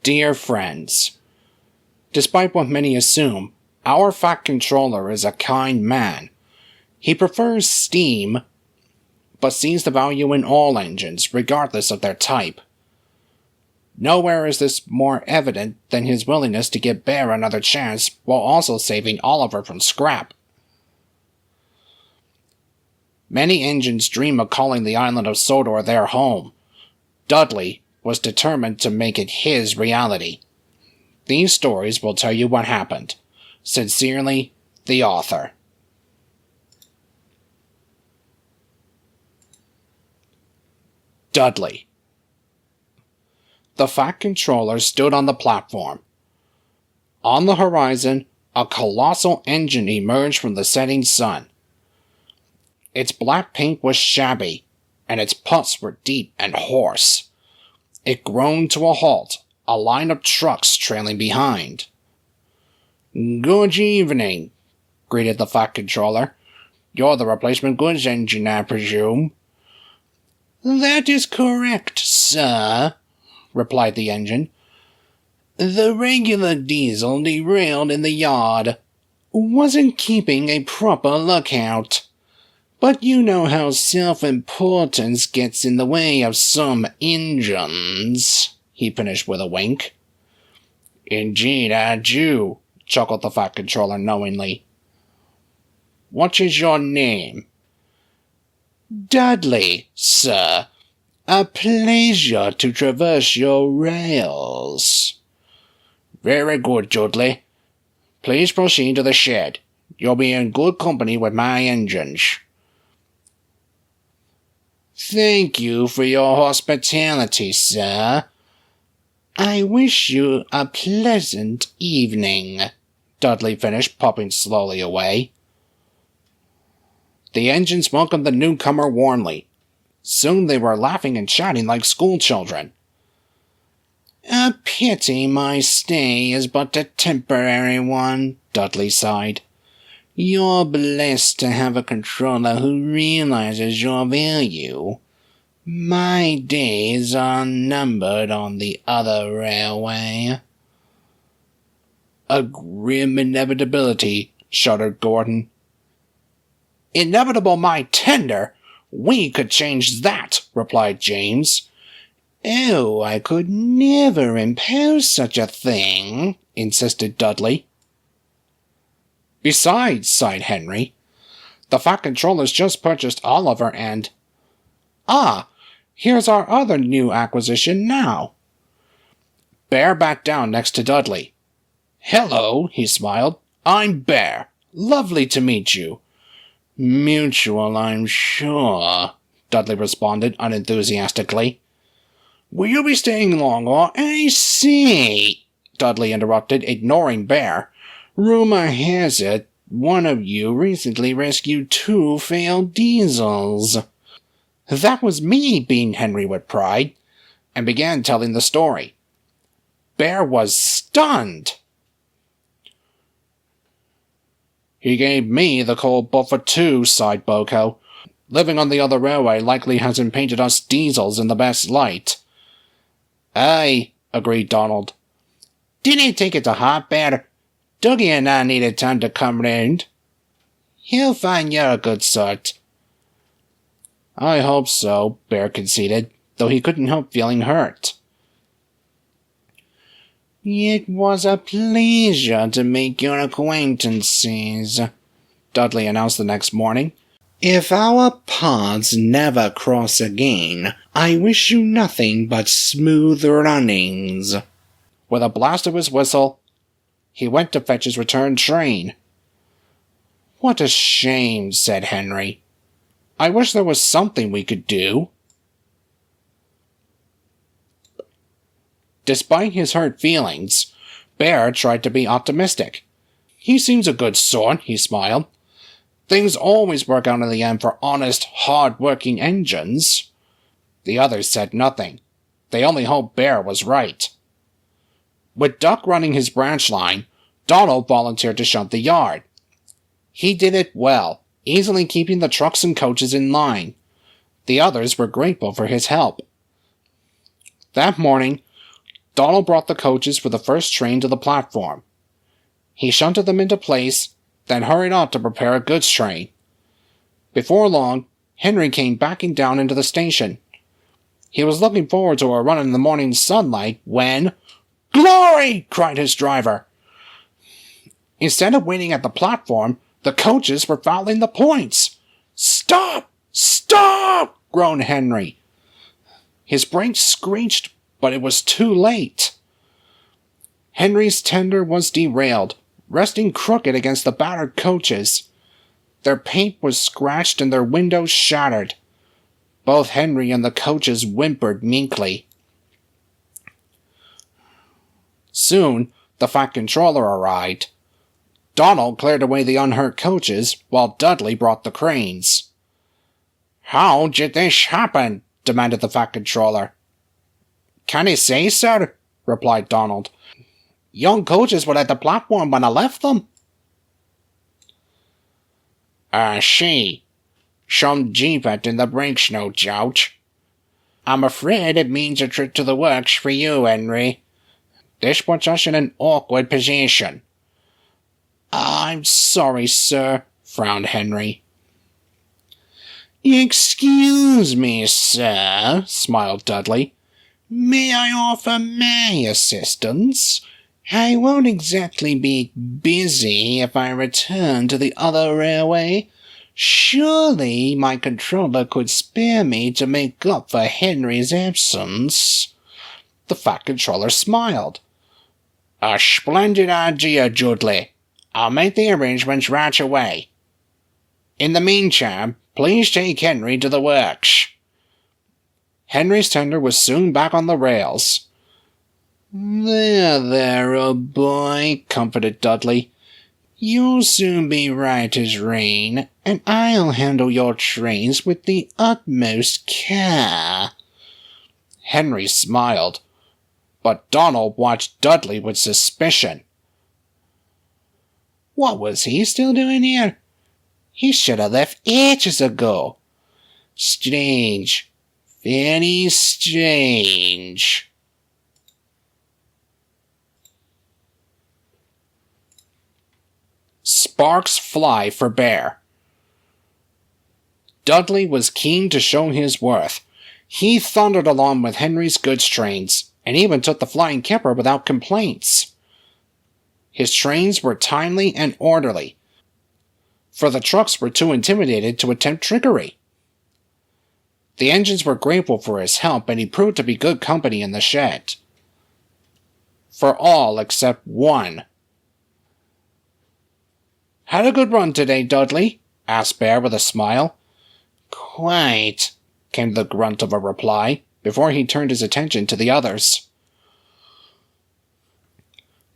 Dear friends, despite what many assume, our Fat Controller is a kind man. He prefers steam, but sees the value in all engines, regardless of their type. Nowhere is this more evident than his willingness to give Bear another chance while also saving Oliver from scrap. Many engines dream of calling the island of Sodor their home. Dudley was determined to make it his reality. These stories will tell you what happened. Sincerely, the author. Dudley. The Fat Controller stood on the platform. On the horizon, a colossal engine emerged from the setting sun. Its black paint was shabby, and its puffs were deep and hoarse. It groaned to a halt, a line of trucks trailing behind. "Good evening," greeted the Fat Controller. "You're the replacement goods engine, I presume?" "That is correct, sir," replied the engine. "The regular diesel derailed in the yard. Wasn't keeping a proper lookout. But you know how self-importance gets in the way of some engines," he finished with a wink. "Indeed I do," chuckled the Fat Controller knowingly. "What is your name?" "Dudley, sir. A pleasure to traverse your rails." "Very good, Dudley. Please proceed to the shed. You'll be in good company with my engines." "Thank you for your hospitality, sir. I wish you a pleasant evening," Dudley finished, puffing slowly away. The engines welcomed the newcomer warmly. Soon they were laughing and chatting like schoolchildren. "A pity my stay is but a temporary one," Dudley sighed. "You're blessed to have a controller who realizes your value. My days are numbered on the other railway." "A grim inevitability," shuddered Gordon. "Inevitable, my tender! We could change that," replied James. "Oh, I could never impose such a thing," insisted Dudley. "Besides," sighed Henry, "the Fat Controller's just purchased Oliver and... Ah, here's our other new acquisition now." Bear backed down next to Dudley. "Hello," he smiled. "I'm Bear. Lovely to meet you." "Mutual, I'm sure," Dudley responded unenthusiastically. "Will you be staying long, or—" "I say," Dudley interrupted, ignoring Bear. "Rumor has it one of you recently rescued 2 failed diesels." "That was me," beamed Henry with pride, and began telling the story. Bear was stunned. "He gave me the cold buffer too," sighed Boko. "Living on the other railway likely hasn't painted us diesels in the best light." "Aye," agreed Donald. "Didn't he take it to heart, Bear? Dougie and I needed time to come round." "He'll find you're a good sort." "I hope so," Bear conceded, though he couldn't help feeling hurt. "It was a pleasure to make your acquaintances," Dudley announced the next morning. "If our paths never cross again, I wish you nothing but smooth runnings." With a blast of his whistle, he went to fetch his return train. "What a shame," said Henry. "I wish there was something we could do." Despite his hurt feelings, Bear tried to be optimistic. "He seems a good sort," he smiled. "Things always work out in the end for honest, hard-working engines." The others said nothing. They only hoped Bear was right. With Duck running his branch line, Donald volunteered to shunt the yard. He did it well, easily keeping the trucks and coaches in line. The others were grateful for his help. That morning, Donald brought the coaches for the first train to the platform. He shunted them into place, then hurried out to prepare a goods train. Before long, Henry came backing down into the station. He was looking forward to a run in the morning sunlight when... "Glory!" cried his driver. Instead of waiting at the platform, the coaches were fouling the points. "Stop! Stop!" groaned Henry. His brakes screeched, but it was too late. Henry's tender was derailed, resting crooked against the battered coaches. Their paint was scratched and their windows shattered. Both Henry and the coaches whimpered meekly. Soon, the Fat Controller arrived. Donald cleared away the unhurt coaches, while Dudley brought the cranes. "How did this happen?" demanded the Fat Controller. "Can you say, sir?" replied Donald. "Young coaches were at the platform when I left them." "I see. Some defect in the brakes, no doubt. I'm afraid it means a trip to the works for you, Henry. This puts us in an awkward position." "I'm sorry, sir," frowned Henry. "Excuse me, sir," smiled Dudley. "May I offer my assistance? I won't exactly be busy if I return to the other railway. Surely my controller could spare me to make up for Henry's absence." The Fat Controller smiled. "A splendid idea, Dudley. I'll make the arrangements right away. In the meantime, please take Henry to the works." Henry's tender was soon back on the rails. There, old boy," comforted Dudley. "You'll soon be right as rain, and I'll handle your trains with the utmost care." Henry smiled, but Donald watched Dudley with suspicion. What was he still doing here? He should have left ages ago. Strange. Very strange. Sparks fly for Bear. Dudley was keen to show his worth. He thundered along with Henry's goods trains, and even took the flying kipper without complaints. His trains were timely and orderly, for the trucks were too intimidated to attempt trickery. The engines were grateful for his help, and he proved to be good company in the shed. For all except one. "Had a good run today, Dudley?" asked Bear with a smile. "Quite," came the grunt of a reply, before he turned his attention to the others.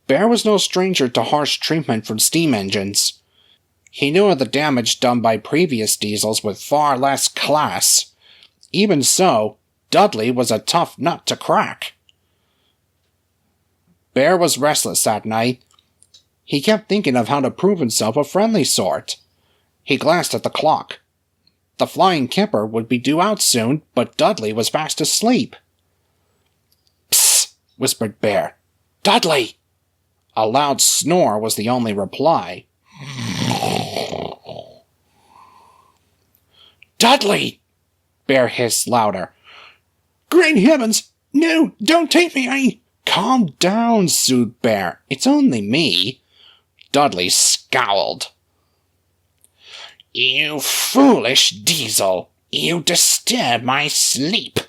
Bear was no stranger to harsh treatment from steam engines. He knew of the damage done by previous diesels with far less class. Even so, Dudley was a tough nut to crack. Bear was restless that night. He kept thinking of how to prove himself a friendly sort. He glanced at the clock. The flying kipper would be due out soon, but Dudley was fast asleep. "Psst!" whispered Bear. "Dudley!" A loud snore was the only reply. "Dudley!" Bear hissed louder. "Great heavens! No, don't take me, "Calm down," soothed Bear. "It's only me." Dudley scowled. "You foolish diesel! You disturb my sleep!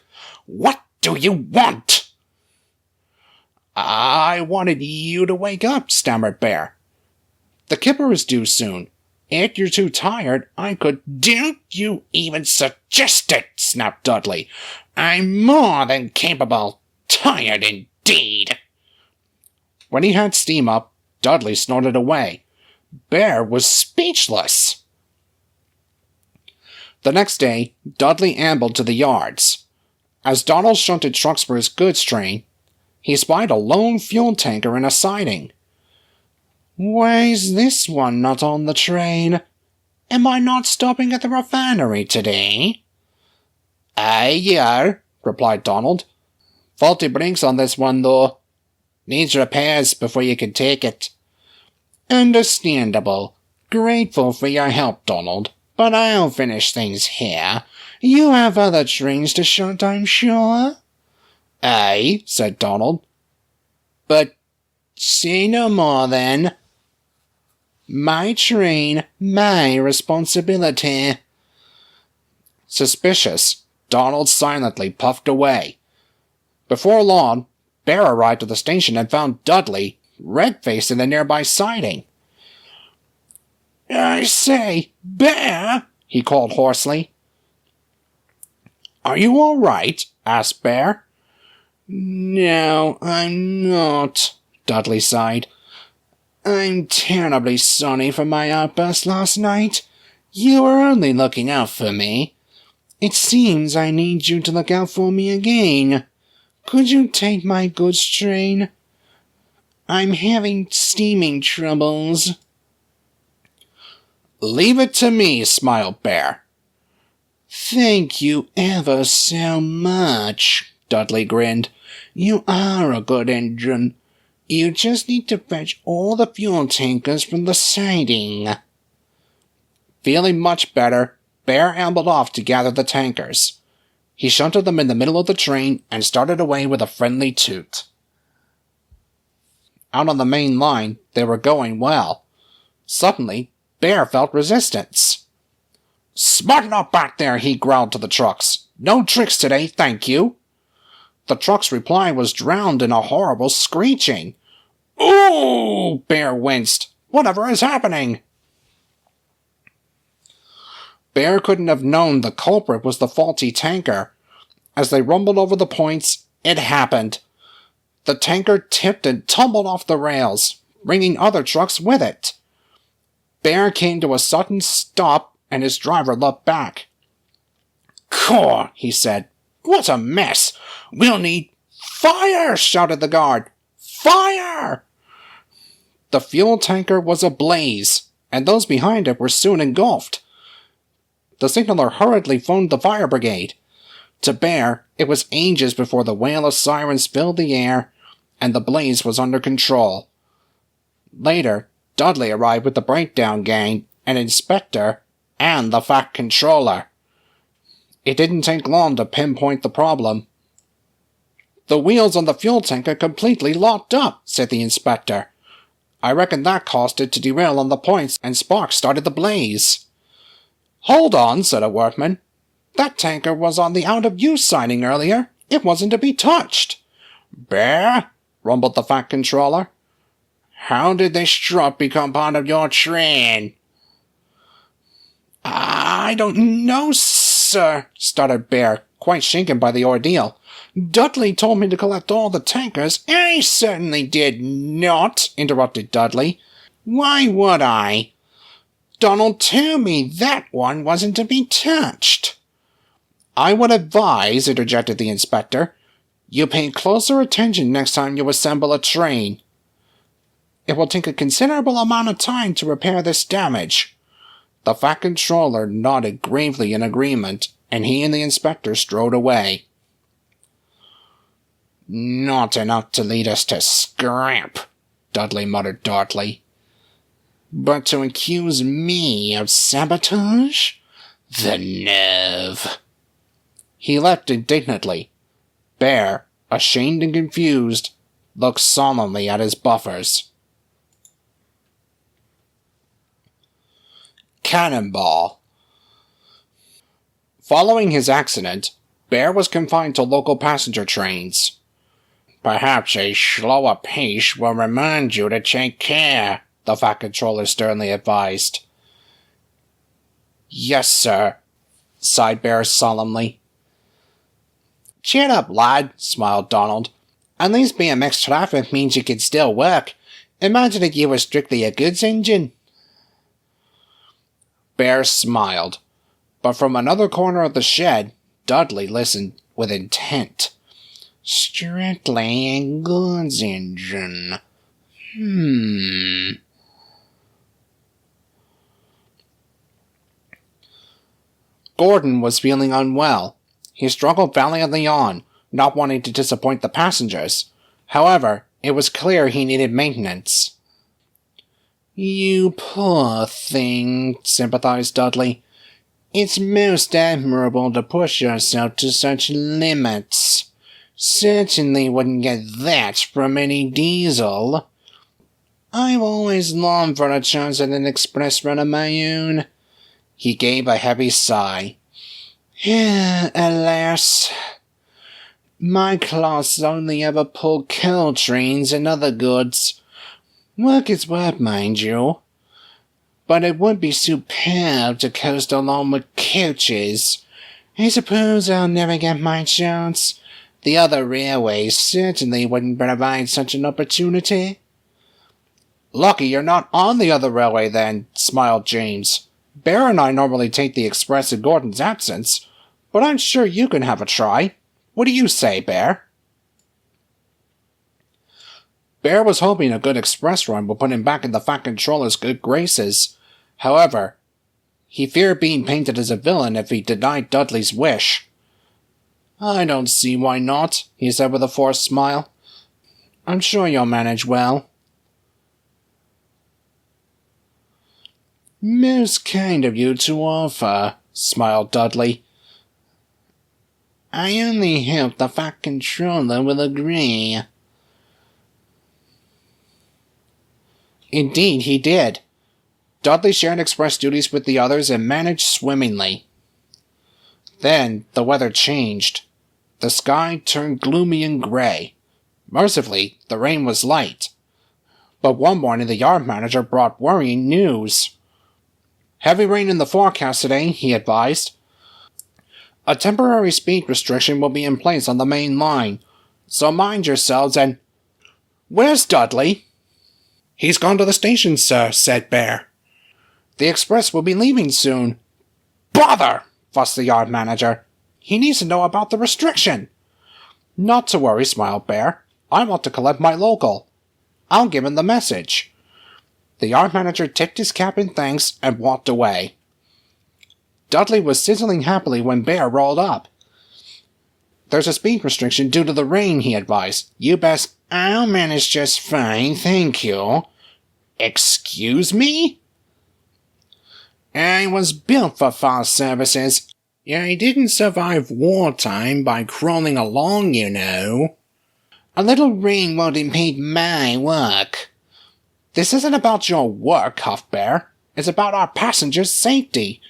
What do you want?" "I wanted you to wake up," stammered Bear. "The kipper is due soon. If you're too tired, I could—" "Don't you even suggest it," snapped Dudley. "I'm more than capable. Tired indeed." When he had steam up, Dudley snorted away. Bear was speechless. The next day, Dudley ambled to the yards. As Donald shunted trucks for his goods train, he spied a lone fuel tanker in a siding. "Why's this one not on the train? Am I not stopping at the refinery today?" "Aye, you are," replied Donald. "Faulty brakes on this one, though. Needs repairs before you can take it. Understandable. Grateful for your help, Donald, but I'll finish things here. You have other trains to shunt, I'm sure? Aye, said Donald. But say no more, then. My train, my responsibility. Suspicious, Donald silently puffed away. Before long, Bear arrived at the station and found Dudley, red-faced in the nearby siding. I say, Bear, he called hoarsely. Are you all right? Asked Bear. No, I'm not, Dudley sighed. I'm terribly sorry for my outburst last night. You were only looking out for me. It seems I need you to look out for me again. Could you take my goods train? I'm having steaming troubles. Leave it to me, smiled Bear. Thank you ever so much, Dudley grinned. You are a good engine. You just need to fetch all the fuel tankers from the siding. Feeling much better, Bear ambled off to gather the tankers. He shunted them in the middle of the train and started away with a friendly toot. Out on the main line, they were going well. Suddenly, Bear felt resistance. "Smarten up back there," he growled to the trucks. "No tricks today, thank you." The truck's reply was drowned in a horrible screeching. "Ooh!" Bear winced. "Whatever is happening?" Bear couldn't have known the culprit was the faulty tanker. As they rumbled over the points, it happened. The tanker tipped and tumbled off the rails, bringing other trucks with it. Bear came to a sudden stop, and his driver looked back. "Caw," he said. "What a mess! We'll need—" "Fire!" shouted the guard. "Fire!" The fuel tanker was ablaze, and those behind it were soon engulfed. The signaller hurriedly phoned the fire brigade. To Bear, it was ages before the wail of sirens filled the air, and the blaze was under control. Later, Dudley arrived with the breakdown gang, an inspector, and the Fat Controller. It didn't take long to pinpoint the problem. "The wheels on the fuel tanker completely locked up," said the inspector. "I reckon that caused it to derail on the points and sparks started the blaze." "Hold on," said a workman. "That tanker was on the out-of-use siding earlier. It wasn't to be touched." "Bear," rumbled the Fat Controller, "how did this strut become part of your train?" "I don't know, sir," stuttered Bear, quite shaken by the ordeal. "Dudley told me to collect all the tankers." "I certainly did not," interrupted Dudley. "Why would I? Donald told me that one wasn't to be touched." "I would advise," interjected the inspector, "you pay closer attention next time you assemble a train. It will take a considerable amount of time to repair this damage." The Fat Controller nodded gravely in agreement, and he and the inspector strode away. "Not enough to lead us to scrap," Dudley muttered darkly. "But to accuse me of sabotage? The nerve!" He left indignantly. Bear, ashamed and confused, looked solemnly at his buffers. Cannonball. Following his accident, Bear was confined to local passenger trains. "Perhaps a slower pace will remind you to take care," the Fat Controller sternly advised. "Yes, sir," sighed Bear solemnly. "Cheer up, lad," smiled Donald. "At least BMX traffic means you can still work. Imagine if you were strictly a goods engine." Bear smiled, but from another corner of the shed, Dudley listened with intent. "Strictly a goods engine. Gordon was feeling unwell. He struggled valiantly on, not wanting to disappoint the passengers. However, It was clear he needed maintenance. You poor thing, sympathized Dudley. It's most admirable to push yourself to such limits. Certainly wouldn't get that from any diesel. I've always longed for a chance at an express run of my own. He gave a heavy sigh. Alas, my class only ever pulled coal trains and other goods. Work is work, mind you. But it would be superb to coast along with coaches. I suppose I'll never get my chance. The other railways certainly wouldn't provide such an opportunity. Lucky you're not on the other railway then, smiled James. Bear and I normally take the express in Gordon's absence, but I'm sure you can have a try. What do you say, Bear? Bear was hoping a good express run would put him back in the Fat Controller's good graces. However, he feared being painted as a villain if he denied Dudley's wish. I don't see why not, he said with a forced smile. I'm sure you'll manage well. Most kind of you to offer, smiled Dudley. I only hope the Fat Controller will agree. Indeed, he did. Dudley shared express duties with the others and managed swimmingly. Then the weather changed. The sky turned gloomy and grey. Mercifully, the rain was light. But one morning the yard manager brought worrying news. Heavy rain in the forecast today, he advised. A temporary speed restriction will be in place on the main line, so mind yourselves and... Where's Dudley? He's gone to the station, sir, said Bear. The express will be leaving soon. Bother! Fussed the yard manager. He needs to know about the restriction. Not to worry, smiled Bear. I want to collect my local. I'll give him the message. The yard manager tipped his cap in thanks and walked away. Dudley was sizzling happily when Bear rolled up. There's a speed restriction due to the rain, he advised. You best... I'll manage just fine, thank you. Excuse me? I was built for fast services. I didn't survive wartime by crawling along, you know. A little rain won't impede my work. This isn't about your work, huffed Bear. It's about our passengers' safety.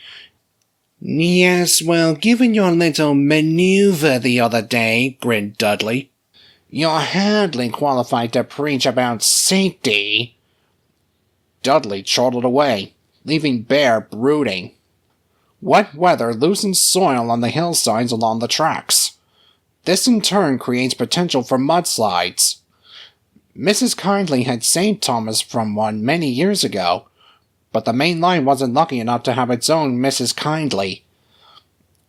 Yes, well, given your little maneuver the other day, grinned Dudley, you're hardly qualified to preach about safety. Dudley chortled away, leaving Bear brooding. Wet weather loosens soil on the hillsides along the tracks. This in turn creates potential for mudslides. Mrs. Kindly had saved Thomas from one many years ago, but the main line wasn't lucky enough to have its own Mrs. Kindly.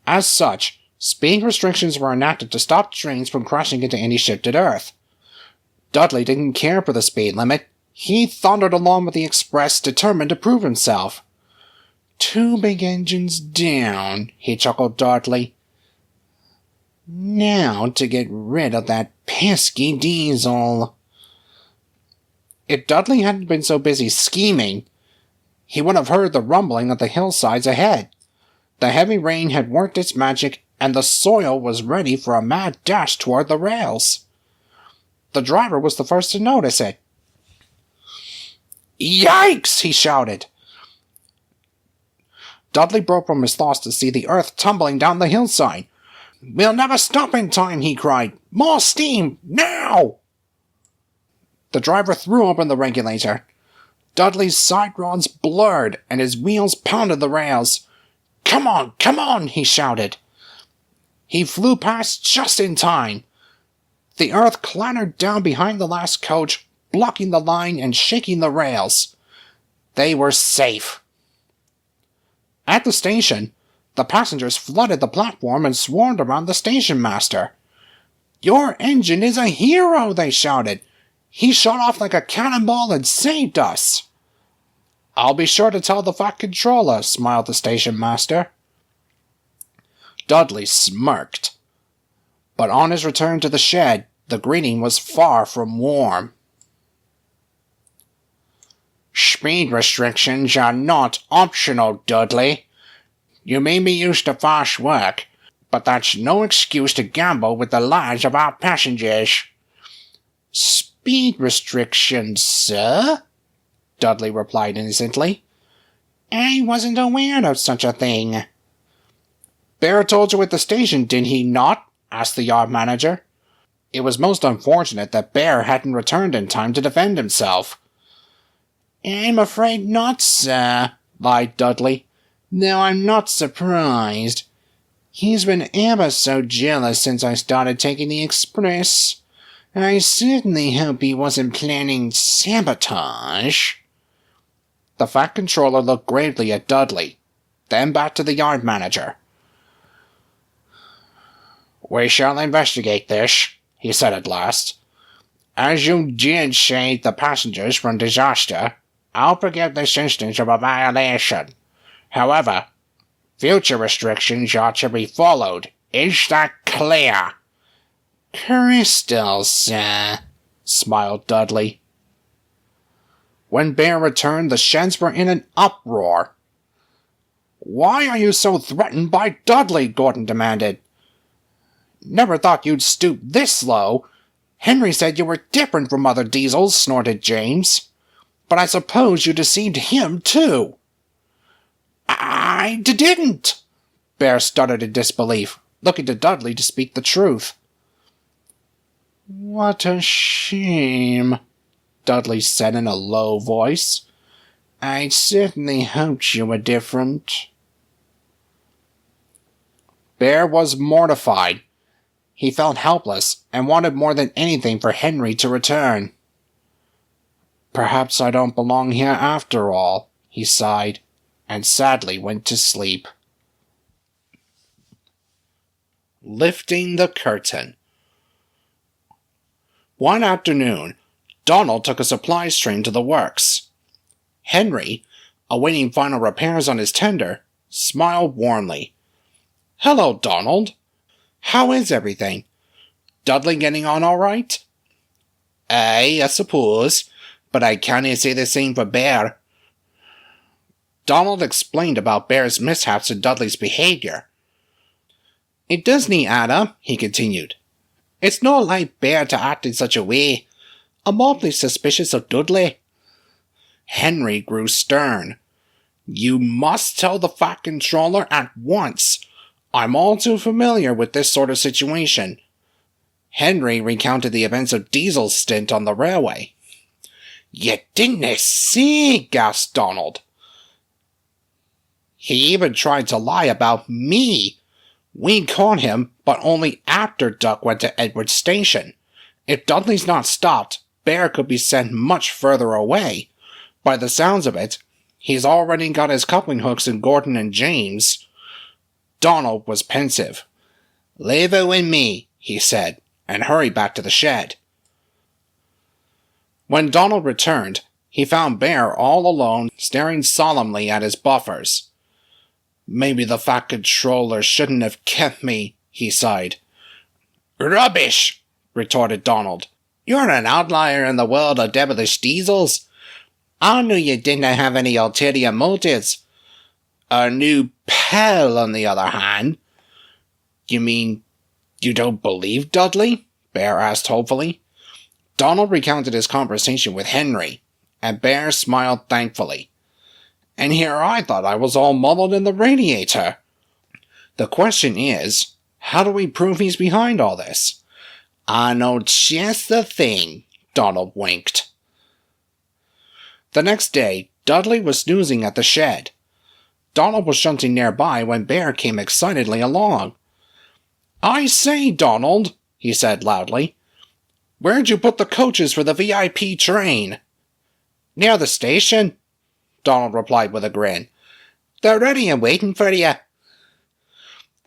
As such, speed restrictions were enacted to stop trains from crashing into any shifted earth. Dudley didn't care for the speed limit. He thundered along with the express, determined to prove himself. 2 big engines down, he chuckled darkly. Now to get rid of that pesky diesel. If Dudley hadn't been so busy scheming, he would have heard the rumbling of the hillsides ahead. The heavy rain had worked its magic, and the soil was ready for a mad dash toward the rails. The driver was the first to notice it. Yikes! He shouted. Dudley broke from his thoughts to see the earth tumbling down the hillside. We'll never stop in time, he cried. More steam, now! The driver threw open the regulator. Dudley's side rods blurred, and his wheels pounded the rails. Come on, he shouted. He flew past just in time. The earth clattered down behind the last coach, blocking the line and shaking the rails. They were safe. At the station, the passengers flooded the platform and swarmed around the station master. Your engine is a hero, they shouted. He shot off like a cannonball and saved us. I'll be sure to tell the Fat Controller, smiled the station master. Dudley smirked. But on his return to the shed, The greeting was far from warm. "Speed restrictions are not optional, Dudley. You may be used to fast work, but that's no excuse to gamble with the lives of our passengers." "Speed restrictions, sir?" Dudley replied innocently. "I wasn't aware of such a thing." "Bear told you at the station, did he not?" asked the yard manager. It was most unfortunate that Bear hadn't returned in time to defend himself. "I'm afraid not, sir," lied Dudley. "Though I'm not surprised. He's been ever so jealous since I started taking the express. I certainly hope he wasn't planning sabotage." The Fat Controller looked gravely at Dudley, then back to the yard manager. "We shall investigate this," he said at last. "As you did save the passengers from disaster, I'll forgive this instance of a violation. However, future restrictions are to be followed. Is that clear?" "Crystal, sir," smiled Dudley. When Bear returned, the sheds were in an uproar. "Why are you so threatened by Dudley?" Gordon demanded. "Never thought you'd stoop this low. Henry said you were different from other diesels," snorted James. "But I suppose you deceived him, too." I didn't," Bear stuttered in disbelief, looking to Dudley to speak the truth. "What a shame," Dudley said in a low voice. "I certainly hoped you were different." Bear was mortified. He felt helpless and wanted more than anything for Henry to return. "Perhaps I don't belong here after all," he sighed, and sadly went to sleep. Lifting the curtain. One afternoon, Donald took a supplies train to the works. Henry, awaiting final repairs on his tender, smiled warmly. "Hello, Donald. How is everything? Dudley getting on all right?" "Aye, I suppose, but I can't say the same for Bear." Donald explained about Bear's mishaps and Dudley's behavior. "It doesn't add up," he continued. "It's not like Bear to act in such a way. I'm awfully suspicious of Dudley." Henry grew stern. "You must tell the Fat Controller at once. I'm all too familiar with this sort of situation." Henry recounted the events of Diesel's stint on the railway. "You didn't see," gasped Donald. "He even tried to lie about me. We caught him, but only after Duck went to Edward Station. If Dudley's not stopped, Bear could be sent much further away. By the sounds of it, he's already got his coupling hooks in Gordon and James." Donald was pensive. "Leave it with me," he said, and hurried back to the shed. When Donald returned, he found Bear all alone, staring solemnly at his buffers. "Maybe the Fat Controller shouldn't have kept me," he sighed. "Rubbish!" retorted Donald. "You're an outlier in the world of devilish diesels. I knew you didn't have any ulterior motives. A new pal, on the other hand." "You mean you don't believe Dudley?" Bear asked hopefully. Donald recounted his conversation with Henry, and Bear smiled thankfully. "And here I thought I was all muddled in the radiator. The question is, how do we prove he's behind all this?" "I know just the thing," Donald winked. The next day, Dudley was snoozing at the shed. Donald was shunting nearby when Bear came excitedly along. "I say, Donald," he said loudly, "where'd you put the coaches for the VIP train?" "Near the station," Donald replied with a grin. "They're ready and waiting for you."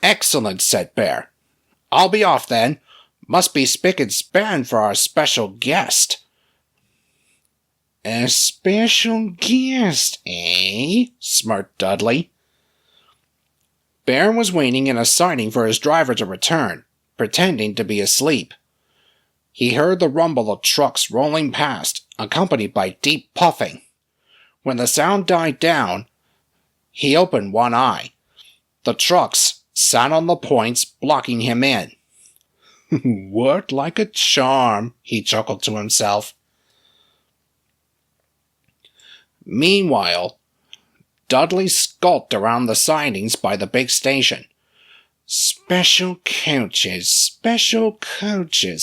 "Excellent," said Bear. "I'll be off then. Must be spick and span for our special guest." "A special guest, eh?" smirked Dudley. Bear was waiting in a siding for his driver to return, pretending to be asleep. He heard the rumble of trucks rolling past, accompanied by deep puffing. When the sound died down, he opened one eye. The trucks sat on the points, blocking him in. "Worked like a charm," he chuckled to himself. Meanwhile, Dudley skulked around the sidings by the big station. Special coaches,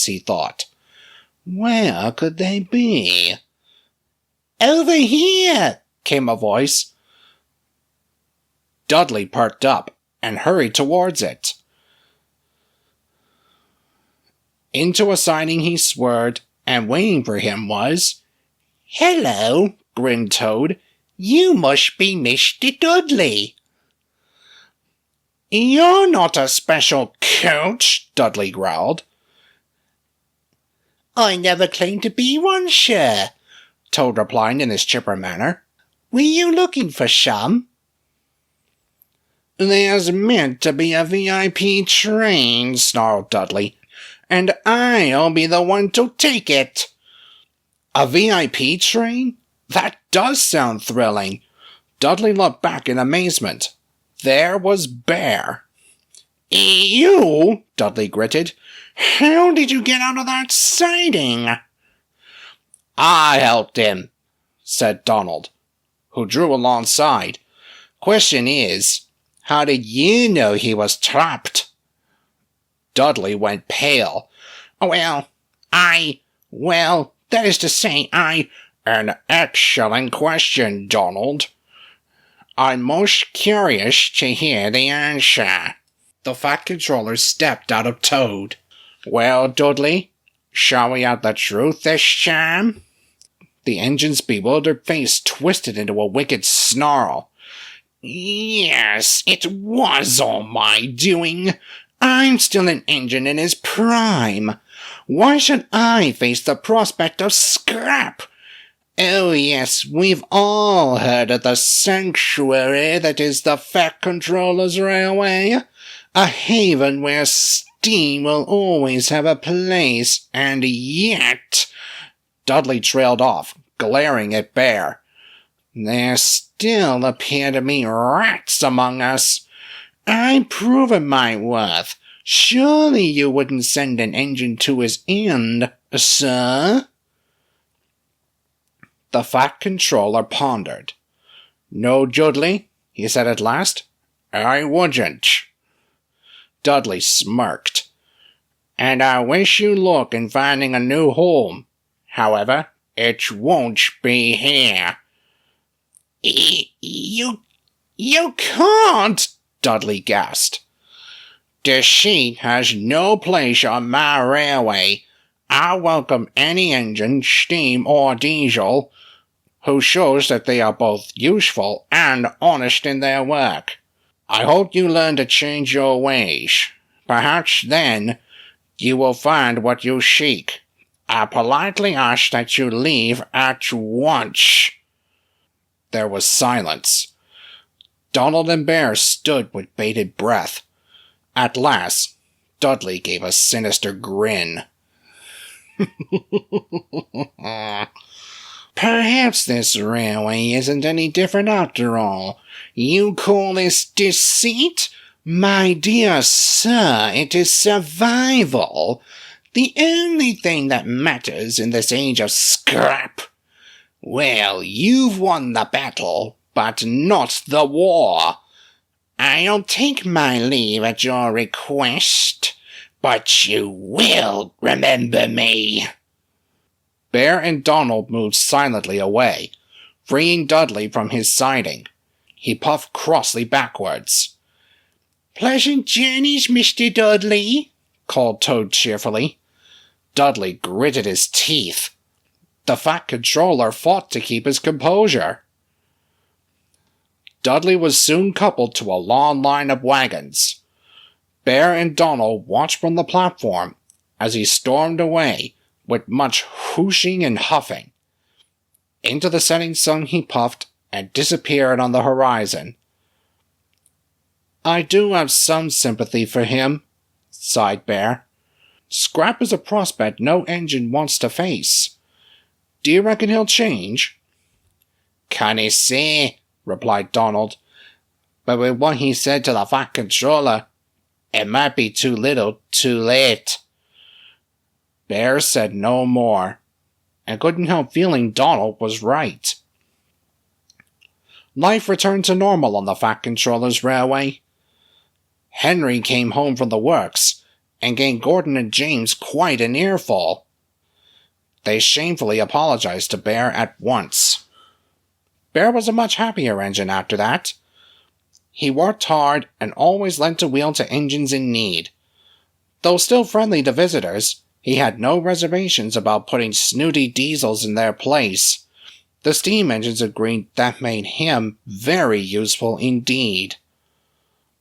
he thought. Where could they be? "Over here!" came a voice. Dudley perked up and hurried towards it. Into a siding he swerved, and waiting for him was... "Hello," grinned Toad. "You must be Mr. Dudley." "You're not a special coach," Dudley growled. "I never claimed to be one, sir," Toad replied in his chipper manner. "Were you looking for some?" "There's meant to be a VIP train," snarled Dudley, "and I'll be the one to take it." "A VIP train? That does sound thrilling." Dudley looked back in amazement. There was Bear. "You?" Dudley gritted. "How did you get out of that siding?" "I helped him," said Donald, who drew alongside. "Question is, how did you know he was trapped?" Dudley went pale. Well, that is to say, An excellent question, Donald. I'm most curious to hear the answer." The Fat Controller stepped out of Toad. "Well, Dudley, shall we have the truth this time?" The engine's bewildered face twisted into a wicked snarl. "Yes, it was all my doing. I'm still an engine in his prime. Why should I face the prospect of scrap? Oh yes, we've all heard of the sanctuary that is the Fat Controller's Railway. A haven where steam will always have a place, and yet—" Dudley trailed off, glaring at Bear. "There still appear to be rats among us. I've proven my worth. Surely you wouldn't send an engine to his end, sir?" The Fat Controller pondered. "No, Dudley," he said at last. "I wouldn't." Dudley smirked. "And I wish you luck in finding a new home. However, it won't be here." You can't," Dudley gasped. "Deceit has no place on my railway. I welcome any engine, steam or diesel, who shows that they are both useful and honest in their work. I hope you learn to change your ways. Perhaps then you will find what you seek. I politely ask that you leave at once." There was silence. Donald and Bear stood with bated breath. At last, Dudley gave a sinister grin. "Perhaps this railway isn't any different after all. You call this deceit? My dear sir, it is survival. The only thing that matters in this age of scrap. Well, you've won the battle, but not the war. I'll take my leave at your request, but you will remember me." Bear and Donald moved silently away, freeing Dudley from his siding. He puffed crossly backwards. "Pleasant journeys, Mr. Dudley," called Toad cheerfully. Dudley gritted his teeth. The Fat Controller fought to keep his composure. Dudley was soon coupled to a long line of wagons. Bear and Donald watched from the platform as he stormed away with much whooshing and huffing. Into the setting sun he puffed and disappeared on the horizon. "I do have some sympathy for him," sighed Bear. Scrap is a prospect no engine wants to face. Do you reckon he'll change?" "Can't say," replied Donald. "But with what he said to the Fat Controller, it might be too little, too late." Bear said no more, and couldn't help feeling Donald was right. Life returned to normal on the Fat Controller's railway. Henry came home from the works and gave Gordon and James quite an earful. They shamefully apologized to Bear at once. Bear was a much happier engine after that. He worked hard and always lent a wheel to engines in need. Though still friendly to visitors, he had no reservations about putting snooty diesels in their place. The steam engines agreed that made him very useful indeed.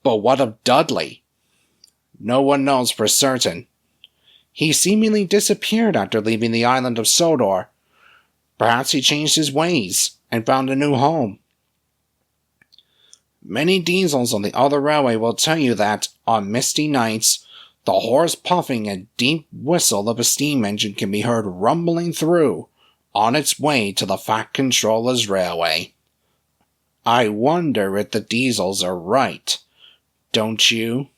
But what of Dudley? No one knows for certain. He seemingly disappeared after leaving the island of Sodor. Perhaps he changed his ways and found a new home. Many diesels on the other railway will tell you that, on misty nights, the hoarse puffing and deep whistle of a steam engine can be heard rumbling through, on its way to the Fat Controller's railway. I wonder if the diesels are right, don't you?